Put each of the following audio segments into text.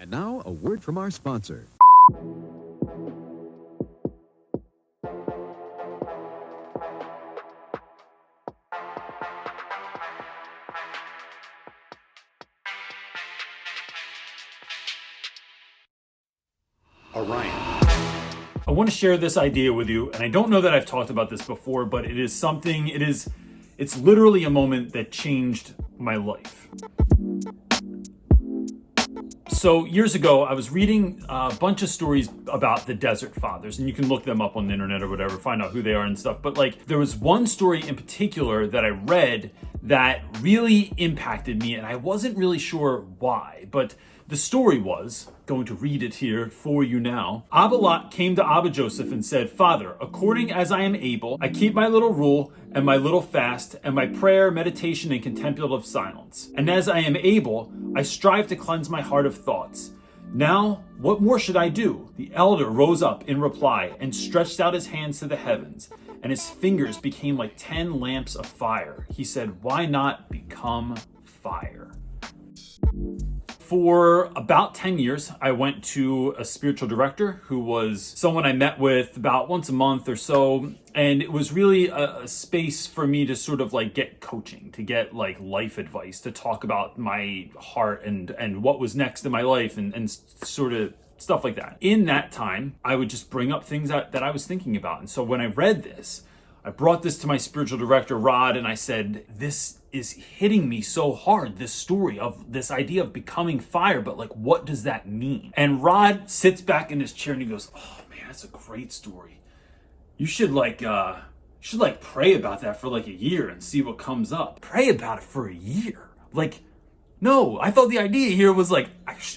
And now, a word from our sponsor. Orion. I want to share this idea with you, and I don't know that I've talked about this before, but it's literally a moment that changed my life. So years ago, I was reading a bunch of stories about the Desert Fathers, and you can look them up on the internet or whatever, find out who they are and stuff. But like, there was one story in particular that I read that really impacted me, and I wasn't really sure why. But the story was, going to read it here for you now. Abba Lot came to Abba Joseph and said, "Father, according as I am able, I keep my little rule and my little fast and my prayer, meditation, and contemplative silence. And as I am able, I strive to cleanse my heart of thoughts. Now, what more should I do?" The elder rose up in reply and stretched out his hands to the heavens, and his fingers became like 10 lamps of fire. He said, "Why not become fire?" For about 10 years, I went to a spiritual director who was someone I met with about once a month or so. And it was really a space for me to sort of like get coaching, to get like life advice, to talk about my heart and what was next in my life and sort of stuff like that. In that time, I would just bring up things that I was thinking about. And so when I read this, I brought this to my spiritual director, Rod, and I said, "This is hitting me so hard, this story of this idea of becoming fire, but like, what does that mean?" And Rod sits back in his chair and he goes, "Oh man, that's a great story. You should pray about that for like a year and see what comes up." Pray about it for a year? Like, no, I thought the idea here was like,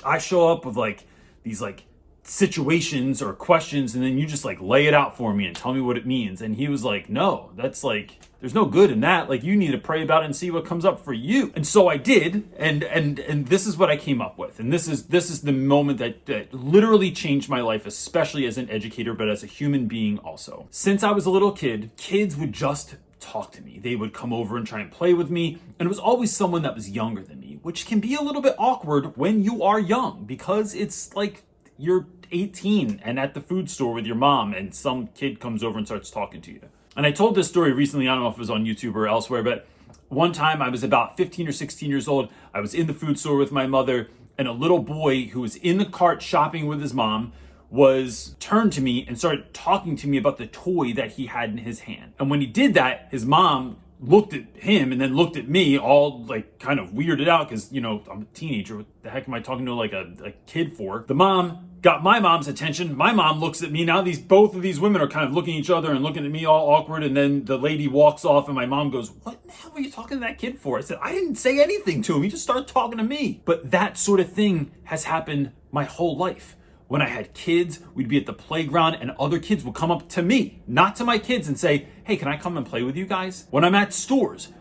I show up with like these like situations or questions and then you just like lay it out for me and tell me what it means. And he was like, "No, that's like, there's no good in that. Like, you need to pray about it and see what comes up for you." And so I did, and this is what I came up with. And this is the moment that literally changed my life, especially as an educator, but as a human being also. Since I was a little kid, kids would just talk to me. They would come over and try and play with me, and it was always someone that was younger than me, which can be a little bit awkward when you are young, because it's like you're 18 and at the food store with your mom and some kid comes over and starts talking to you. And I told this story recently, I don't know if it was on YouTube or elsewhere, but one time I was about 15 or 16 years old. I was in the food store with my mother, and a little boy who was in the cart shopping with his mom was turned to me and started talking to me about the toy that he had in his hand. And when he did that, his mom looked at him and then looked at me, all like kind of weirded out because, you know, I'm a teenager. What the heck am I talking to like a kid for? The mom got my mom's attention. My mom looks at me. Now both of these women are kind of looking at each other and looking at me all awkward. And then the lady walks off and my mom goes, "What the hell were you talking to that kid for?" I said, "I didn't say anything to him. He just started talking to me." But that sort of thing has happened my whole life. When I had kids, we'd be at the playground and other kids would come up to me, not to my kids, and say, "Hey, can I come and play with you guys?" When I'm at stores,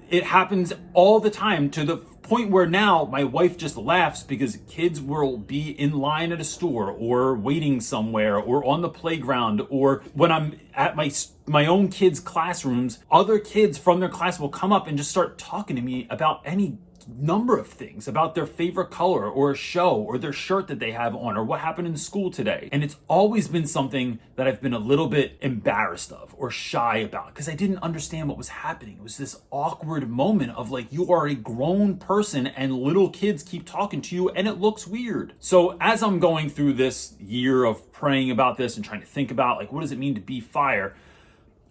it happens all the time, to the point where now my wife just laughs because kids will be in line at a store or waiting somewhere or on the playground, or when I'm at my own kids' classrooms, other kids from their class will come up and just start talking to me about any number of things, about their favorite color or a show or their shirt that they have on or what happened in school today. And it's always been something that I've been a little bit embarrassed of or shy about because I didn't understand what was happening. It was this awkward moment of like, you are a grown person and little kids keep talking to you and it looks weird. So as I'm going through this year of praying about this and trying to think about like, what does it mean to be fire?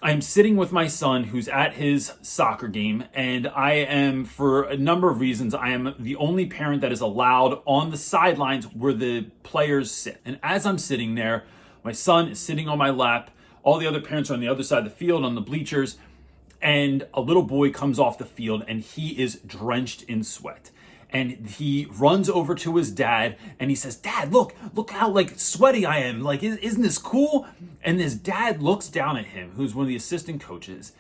I'm sitting with my son who's at his soccer game, and I am, for a number of reasons, I am the only parent that is allowed on the sidelines where the players sit. And as I'm sitting there, my son is sitting on my lap. All the other parents are on the other side of the field on the bleachers, and a little boy comes off the field and he is drenched in sweat. And he runs over to his dad and he says, "Dad, look how like sweaty I am. Like, isn't this cool?" And his dad looks down at him, who's one of the assistant coaches,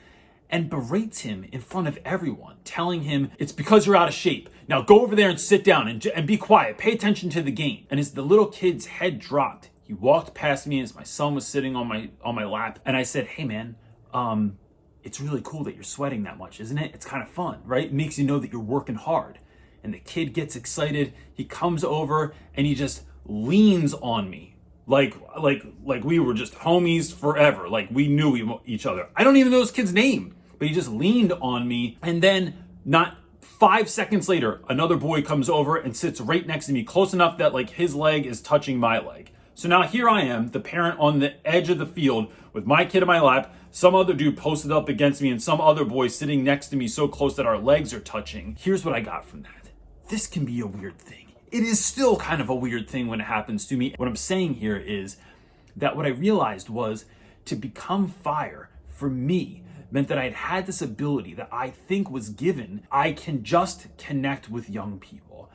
and berates him in front of everyone, telling him, "It's because you're out of shape. Now go over there and sit down and be quiet. Pay attention to the game." And as the little kid's head dropped, he walked past me as my son was sitting on my lap. And I said, "Hey man, it's really cool that you're sweating that much, isn't it? It's kind of fun, right? It makes you know that you're working hard." and the kid gets excited. He comes over and he just leans on me. Like we were just homies forever. Like we knew each other. I don't even know this kid's name, but he just leaned on me. And then not 5 seconds later, another boy comes over and sits right next to me, close enough that like his leg is touching my leg. So now here I am, the parent on the edge of the field with my kid in my lap, some other dude posted up against me, and some other boy sitting next to me so close that our legs are touching. Here's what I got from that. This can be a weird thing. It is still kind of a weird thing when it happens to me. What I'm saying here is that what I realized was to become fire for me meant that I'd had this ability that I think was given. I can just connect with young people.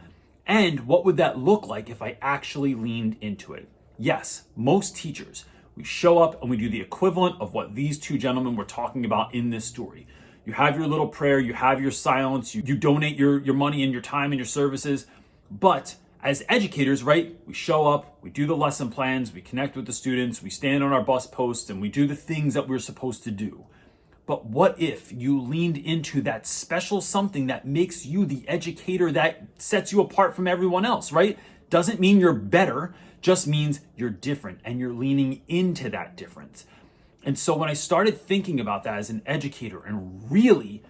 And what would that look like if I actually leaned into it? Yes, most teachers, we show up and we do the equivalent of what these two gentlemen were talking about in this story. You have your little prayer, you have your silence, you donate your money and your time and your services. But as educators, right, we show up, we do the lesson plans, we connect with the students, we stand on our bus posts, and we do the things that we're supposed to do. But what if you leaned into that special something that makes you the educator that sets you apart from everyone else, right? Doesn't mean you're better, just means you're different and you're leaning into that difference. And so when I started thinking about that as an educator and really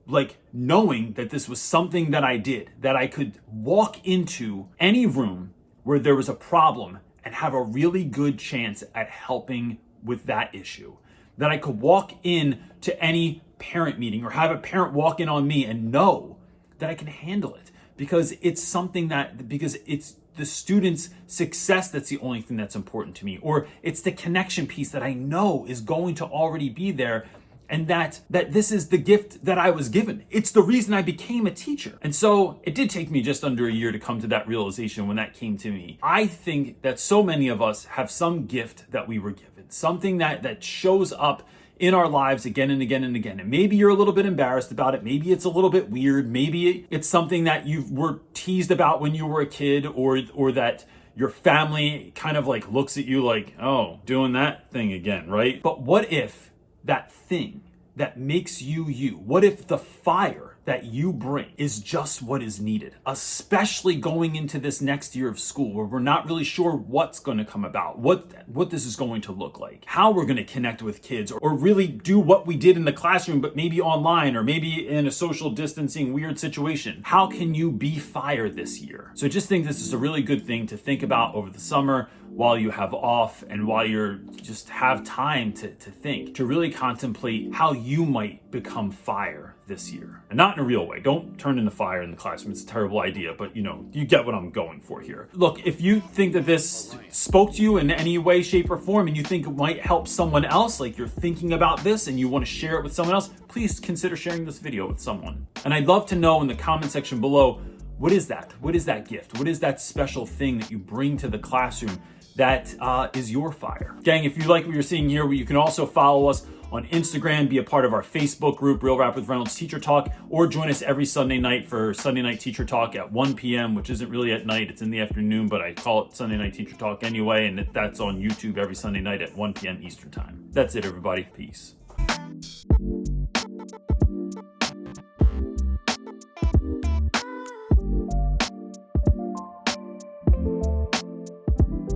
like knowing that this was something that I did, that I could walk into any room where there was a problem and have a really good chance at helping with that issue, that I could walk in to any parent meeting or have a parent walk in on me and know that I can handle it because it's the student's success that's the only thing that's important to me, or it's the connection piece that I know is going to already be there, and that this is the gift that I was given. It's the reason I became a teacher. And so it did take me just under a year to come to that realization when that came to me. I think that so many of us have some gift that we were given, something that shows up in our lives again and again and again. And maybe you're a little bit embarrassed about it. Maybe it's a little bit weird. Maybe it's something that you were teased about when you were a kid, or that your family kind of like looks at you like, oh, doing that thing again, right? But what if that thing that makes you you, what if the fire that you bring is just what is needed, especially going into this next year of school where we're not really sure what's going to come about, what this is going to look like, how we're going to connect with kids, or really do what we did in the classroom, but maybe online or maybe in a social distancing weird situation. How can you be fire this year? So I just think this is a really good thing to think about over the summer while you have off and while you're just have time to think, to really contemplate how you might become fire this year. And not in a real way. Don't turn into fire in the classroom. It's a terrible idea, but you get what I'm going for here. Look, if you think that this spoke to you in any way, shape, or form, and you think it might help someone else, like you're thinking about this and you want to share it with someone else, please consider sharing this video with someone. And I'd love to know in the comment section below, what is that? What is that gift? What is that special thing that you bring to the classroom that is your fire? Gang, if you like what you're seeing here, you can also follow us on Instagram, be a part of our Facebook group, Real Rap with Reynolds Teacher Talk, or join us every Sunday night for Sunday Night Teacher Talk at 1 p.m., which isn't really at night, it's in the afternoon, but I call it Sunday Night Teacher Talk anyway, and that's on YouTube every Sunday night at 1 p.m. Eastern Time. That's it, everybody. Peace.